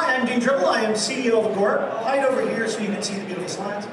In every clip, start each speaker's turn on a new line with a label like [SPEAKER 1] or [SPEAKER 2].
[SPEAKER 1] Hi, I'm Dean Tribble. I am CEO of Agoric. I'll hide over here so you can see the beautiful slides.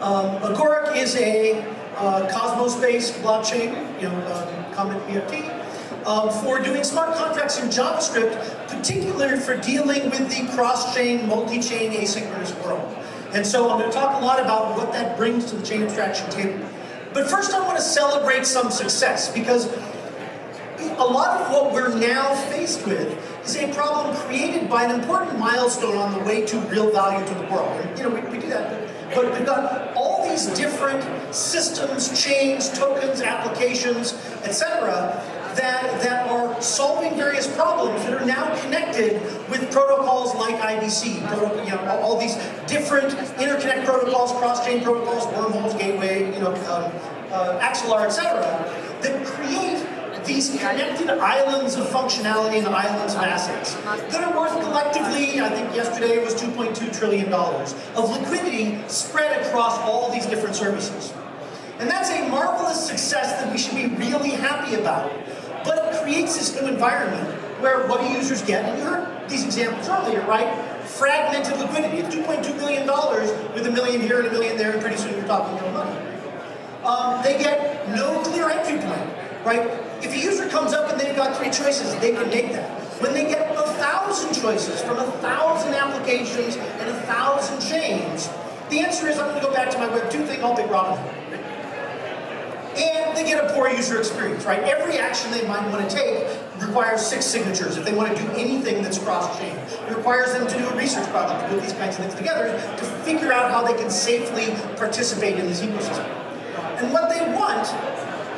[SPEAKER 1] Agoric is a Cosmos-based blockchain, Comet BFT, for doing smart contracts in JavaScript, particularly for dealing with the cross-chain, multi-chain, asynchronous world. And so I'm going to talk a lot about what that brings to the chain abstraction table. But first I want to celebrate some success, because a lot of what we're now faced with is a problem created by an important milestone on the way to real value to the world. And, we do that, but we've got all these different systems, chains, tokens, applications, etc., that are solving various problems that are now connected with protocols like IBC, all these different interconnect protocols, cross-chain protocols, wormholes, gateway, Axelar, etc., that create these connected islands of functionality and islands of assets that are worth collectively, I think yesterday it was $2.2 trillion of liquidity spread across all these different services. And that's a marvelous success that we should be really happy about. But it creates this new environment where what do users get? And you heard these examples earlier, right? Fragmented liquidity. It's $2.2 billion with $1 million here and $1 million there, and pretty soon you're talking real money. They get no clear entry point, right? If a user comes up and they've got 3 choices, they can make that. When they get 1,000 choices from 1,000 applications and 1,000 chains, the answer is I'm going to go back to my Web 2 thing, I'll pick Robinhood. And they get a poor user experience, right? Every action they might want to take requires 6 signatures if they want to do anything that's cross-chain. It requires them to do a research project to put these kinds of things together to figure out how they can safely participate in this ecosystem. And what they want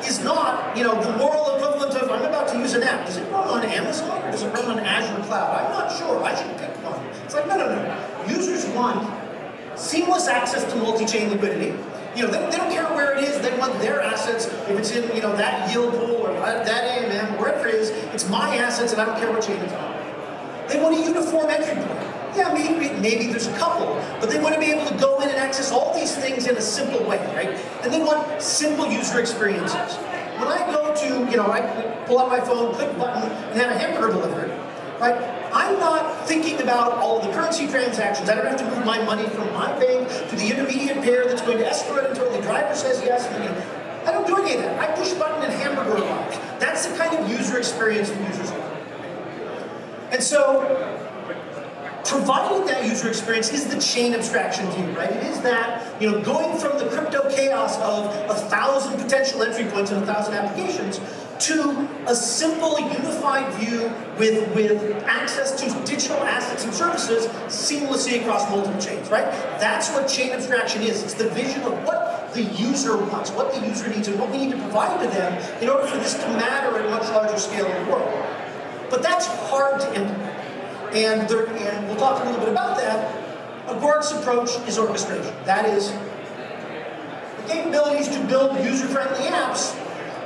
[SPEAKER 1] is not, the moral equivalent of, I'm about to use an app. Does it run on Amazon or does it run on Azure Cloud? I'm not sure. I should pick one. It's like, no. Users want seamless access to multi-chain liquidity. They don't care where it is. They want their assets. If it's in, that yield pool or that AMM, wherever it is, it's my assets and I don't care what chain it's on. They want a uniform entry point. Yeah, maybe there's a couple, but they want to be able to go in and access all these things in a simple way, right? And they want simple user experiences. When I go to, I pull out my phone, click a button, and have a hamburger delivered, right? I'm not thinking about all of the currency transactions. I don't have to move my money from my bank to the intermediate pair that's going to escrow it until the driver says yes. I don't do any of that. I push a button and hamburger arrives. That's the kind of user experience that users want. And so, providing that user experience is the chain abstraction view, right? It is that, going from the crypto chaos of 1,000 potential entry points and 1,000 applications to a simple, unified view with access to digital assets and services seamlessly across multiple chains, right? That's what chain abstraction is. It's the vision of what the user wants, what the user needs, and what we need to provide to them in order for this to matter at a much larger scale in the world. But that's hard to implement. And we'll talk a little bit about that. Agoric's approach is orchestration. That is the capabilities to build user-friendly apps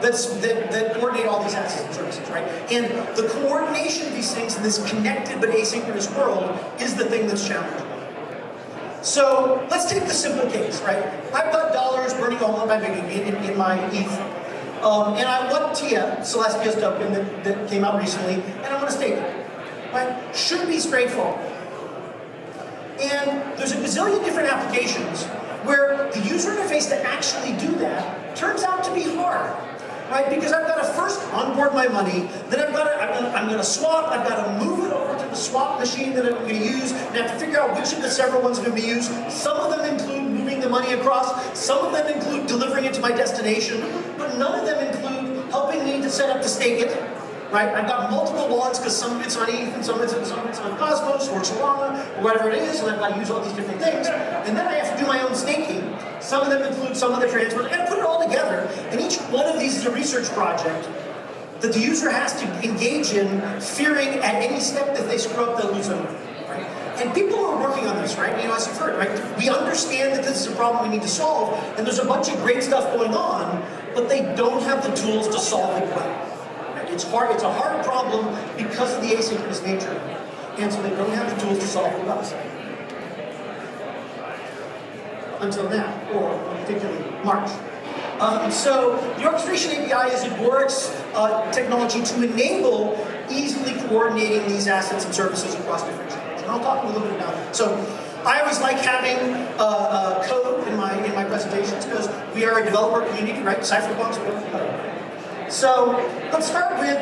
[SPEAKER 1] that coordinate all these assets and services, right? And the coordination of these things in this connected but asynchronous world is the thing that's challenging. So let's take the simple case, right? I've got dollars burning a hole in my ETH. And I want TIA, Celestia's token that came out recently, and I want to stake it. Right? Should be straightforward. And there's a gazillion different applications where the user interface to actually do that turns out to be hard. Right? Because I've got to first onboard my money, then I'm going to swap, I've got to move it over to the swap machine that I'm going to use, and I have to figure out which of the several ones are going to be used. Some of them include moving the money across, some of them include delivering it to my destination, but none of them include helping me to set up to stake it. Right? I've got multiple wallets because some of it's on ETH and some of it's on Cosmos or Solana or whatever it is, and I've got to use all these different things. And then I have to do my own staking. Some of them include some of the transfers. I've got to put it all together. And each one of these is a research project that the user has to engage in, fearing at any step that they screw up, they'll lose everything. Right? And people are working on this, right? As you've heard, right? We understand that this is a problem we need to solve, and there's a bunch of great stuff going on, but they don't have the tools to solve it well. It's hard. It's a hard problem because of the asynchronous nature of it. And so they don't have the tools to solve it well. Until now, or particularly March. So the orchestration API is Agoric's technology to enable easily coordinating these assets and services across different chains. And I'll talk a little bit about it. So I always like having code in my presentations because we are a developer community, right? Cypherpunks work code. So let's start with,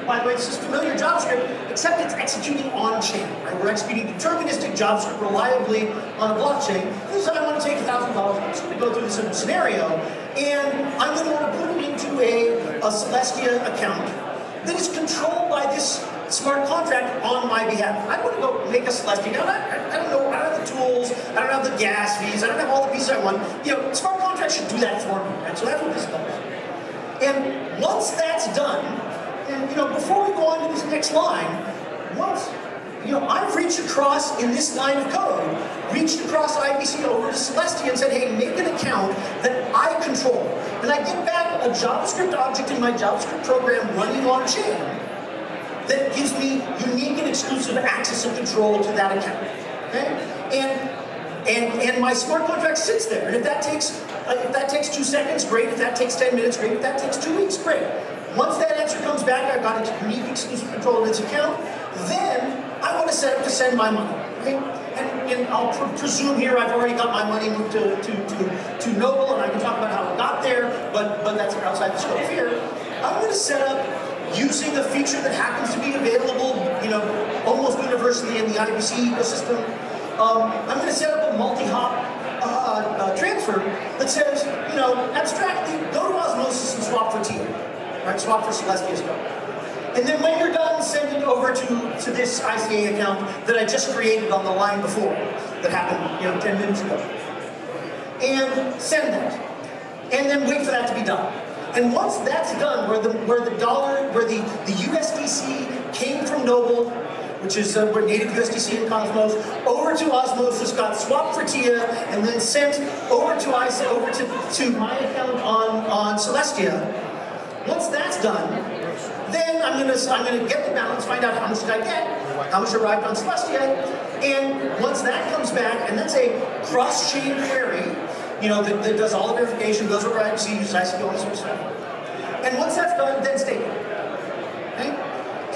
[SPEAKER 1] by the way, this is familiar JavaScript, except it's executing on-chain, right? We're executing deterministic JavaScript reliably on a blockchain. This is how I want to take $1,000. I'm just going to go through this simple scenario, and I'm going to want to put it into a Celestia account that is controlled by this smart contract on my behalf. I want to go make a Celestia account. I don't know, I don't have the tools, I don't have the gas fees, I don't have all the pieces I want. Smart contracts should do that for me, right? So that's what this does. And once that's done, and before we go on to this next line, once I've reached across in this line of code, reached across IBC over to Celestia and said, hey, make an account that I control. And I get back a JavaScript object in my JavaScript program running on chain that gives me unique and exclusive access and control to that account. Okay? And my smart contract sits there. And if that takes 2 seconds, great. If that takes 10 minutes, great. If that takes 2 weeks, great. Once that answer comes back, I've got its unique exclusive control of its account. Then I want to set up to send my money. Okay? And I'll presume here I've already got my money moved to Noble, and I can talk about how it got there, but that's outside the scope here. I'm going to set up using a feature that happens to be available, almost universally in the IBC ecosystem. I'm going to set up a multi-hop transfer that says, abstractly, go to Osmosis and swap for Tia, right? Swap for Celestia's code. And then when you're done, send it over to this ICA account that I just created on the line before, that happened, 10 minutes ago. And send that. And then wait for that to be done. And once that's done, where the USDC came from Noble, which is where native USDC and Cosmos, over to Osmosis, got swapped for Tia, and then sent over to my account on Celestia. Once that's done, then I'm gonna get the balance, find out how much did I get, how much arrived on Celestia, and once that comes back, and that's a cross-chain query, that does all the verification, goes over IBC, uses ICO, all this sort of stuff. And once that's done, then stake it. Okay?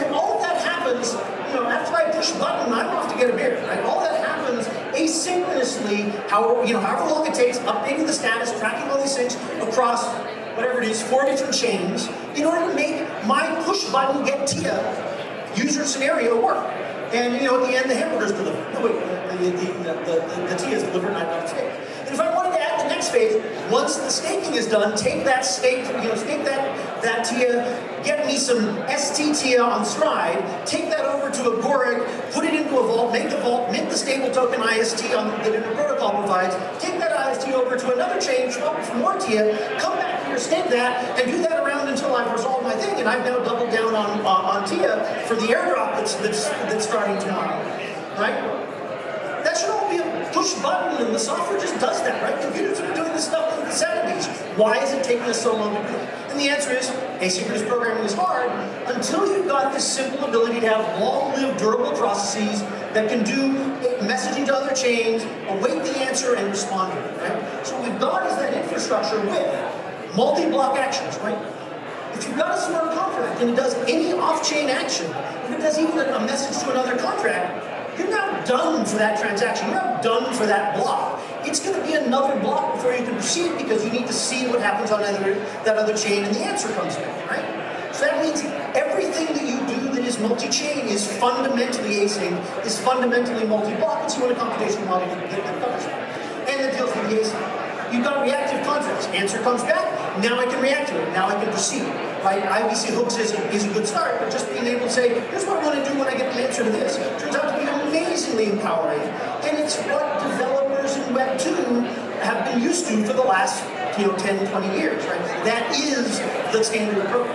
[SPEAKER 1] And all of that happens, after I push a button, I'm off to get a beer, right? All that happens asynchronously, however long it takes, updating the status, tracking all these things across whatever it is, 4 different chains, in order to make my push button get Tia user scenario work. And at the end, the hamburger's delivered. No, wait, the Tia is delivered, and I've got to stake. And if I wanted to add the next phase, once the staking is done, take that stake, stake that Tia, get me some ST Tia on Stride, take that over to Agoric, put it into a vault, make the vault, mint the stable token IST that the protocol provides, take that IST over to another chain, swap it for more Tia, come back here, stake that, and do that around until I've resolved my thing, and I've now doubled down on Tia for the airdrop that's starting tomorrow, right? That should all be a push button, and the software just does that, right? Computers have been doing this stuff in the 70s. Why is it taking us so long to do it? And the answer is, asynchronous programming is hard until you've got this simple ability to have long-lived, durable processes that can do messaging to other chains, await the answer, and respond to it, right? So what we've got is that infrastructure with multi-block actions, right? If you've got a smart contract and it does any off-chain action, if it does even a message to another contract, you're not done for that transaction. You're not done for that block. It's going to be another block before you can proceed because you need to see what happens on that other chain and the answer comes back, right? So that means everything that you do that is multi-chain is fundamentally async, is fundamentally multi-block. It's you want a computational model that covers that. And that deals with the async. You've got reactive contracts. Answer comes back. Now I can react to it. Now I can proceed. Right? IBC hooks is a good start, but just being able to say, here's what I want to do when I get the answer to this, turns out to be amazingly empowering. And it's what developers in Web 2 have been used to for the last 10, 20 years. Right? That is the standard approach.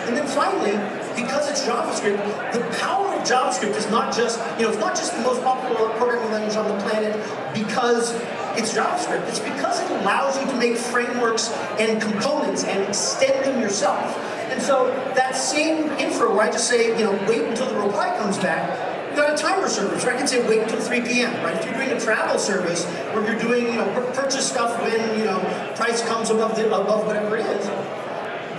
[SPEAKER 1] And then finally, because it's JavaScript, the power of JavaScript is not just, it's not just the most popular programming language on the planet because it's JavaScript. It's because it allows you to make frameworks and components and extend them yourself. And so that same infra where I just say, wait until the reply comes back, you've got a timer service, right? I can say wait until 3 p.m., right? If you're doing a travel service where you're doing, purchase stuff when, price comes above whatever it is,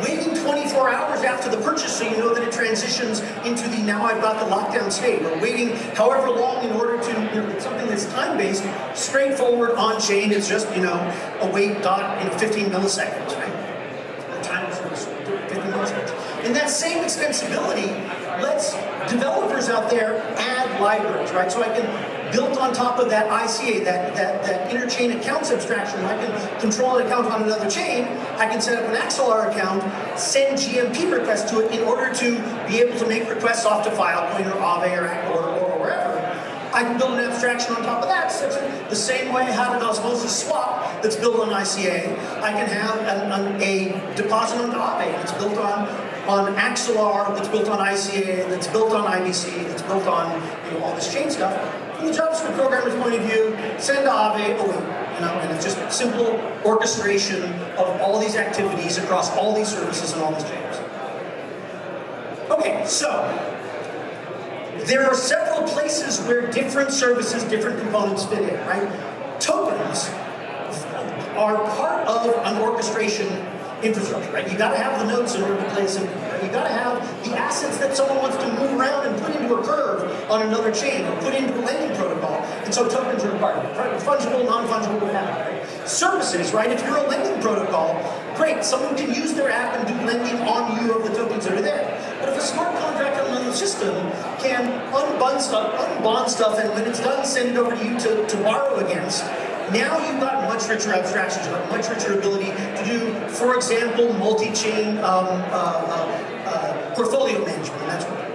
[SPEAKER 1] waiting 24 hours after the purchase so you know that it transitions into the now I've got the lockdown state, or waiting however long in order to, something that's time-based, straightforward on-chain, it's just, a wait dot in 15 milliseconds, right? The time is 15 milliseconds. And that same extensibility lets developers out there add libraries, right? So I can build on top of that ICA, that interchain accounts abstraction. I can control an account on another chain. I can set up an XLR account, send GMP requests to it in order to be able to make requests off to Filecoin or Aave or wherever. I can build an abstraction on top of that, such that the same way I have an osmosis swap that's built on ICA, I can have a deposit on Aave that's built on XLR, that's built on ICA, that's built on IBC, that's built on all this chain stuff. From the JavaScript programmer's point of view, send to Aave, and it's just simple orchestration of all these activities across all these services and all these chains. Okay, so there are several places where different services, different components fit in, right? Tokens are part of an orchestration infrastructure, right? You gotta have the nodes in order to play simple, right? You gotta have the assets that someone wants to move around and put into a curve on another chain, or put into a lending protocol. And so tokens are a part of it, right? Fungible, non-fungible, what have you, right? Services, right? If you're a lending protocol, great, someone can use their app and do lending on you of the tokens that are there. But if a smart contract on the system can unbond stuff, and when it's done, send it over to you to borrow against, now you've got much richer abstractions, you've got much richer ability to do, for example, multi-chain portfolio management, and that's what.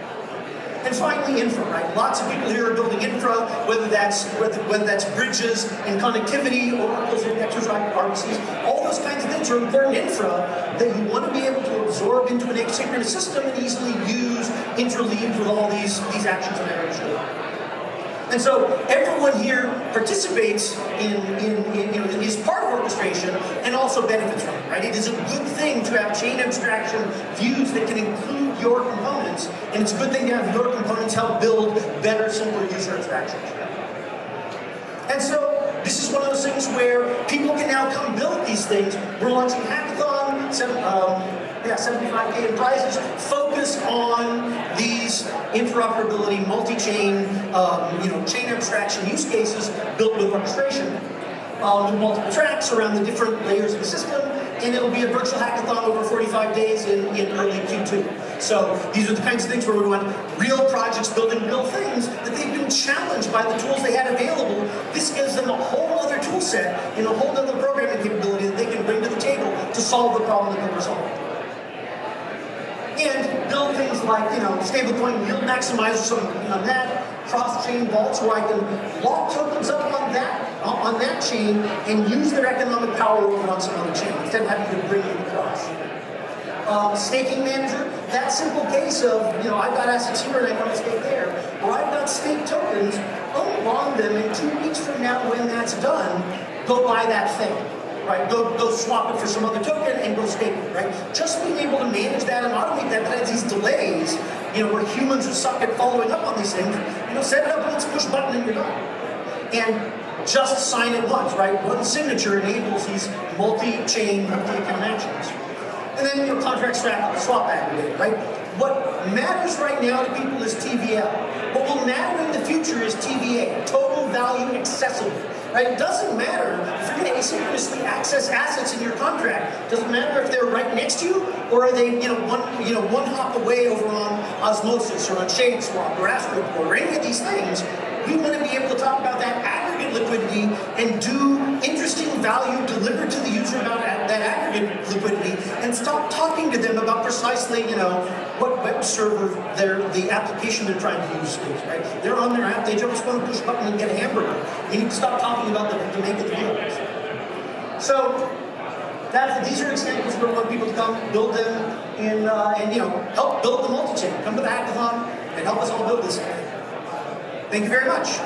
[SPEAKER 1] And finally, infra, right? Lots of people here are building infra, whether that's bridges and connectivity, oracles, indexers, RPCs, all those kinds of things are important infra that you want to be able to absorb into an asynchronous system and easily use interleaved with all these actions that I already showed. And so everyone here participates is part of orchestration and also benefits from it, right? It is a good thing to have chain abstraction views that can include your components, and it's a good thing to have your components help build better, simpler user abstractions. And so this is one of those things where people can now come build these things. We're launching a hackathon, 75K in prizes, focused on these interoperability, multi-chain, chain abstraction use cases built with orchestration, with multiple tracks around the different layers of the system, and it'll be a virtual hackathon over 45 days in early Q2. So these are the kinds of things where we want real projects building real things that they've been challenged by the tools they had available. This gives them a whole other tool set and a whole other programming capability that they can bring to the table to solve the problem that they're solving. And build things like, stablecoin yield maximizer, something on that, cross-chain vaults where I can lock tokens up on that chain and use their economic power over on some other chain instead of having to bring them across. Staking manager, that simple case of, I've got assets here and I want to stake there, or I've got staked tokens, unbond them, and 2 weeks from now when that's done, go buy that thing. Right, go swap it for some other token and go stake it, right? Just being able to manage that and automate that has these delays, where humans are suck at following up on these things, set it up once, push a button and you're done. And just sign it once, right? One signature enables these multi-chain, multi-account actions. And then contract swap aggregate, right? What matters right now to people is TVL. What will matter in the future is TVA, total value accessible. Right? It doesn't matter if you're going to asynchronously access assets in your contract. It doesn't matter if they're right next to you or are they one hop away over on Osmosis or on Shade Swap or Astrop or any of these things. We want to be able to talk about that aggregate liquidity and do interesting value delivered to the user about that aggregate liquidity, and stop talking to them about precisely what web server the application they're trying to use is, right? They're on their app, they just want to push a button and get a hamburger. You need to stop talking about the make of the deals. So these are examples where we want people to come build them and help build the multi-chain. Come to the hackathon and help us all build this thing. Thank you very much.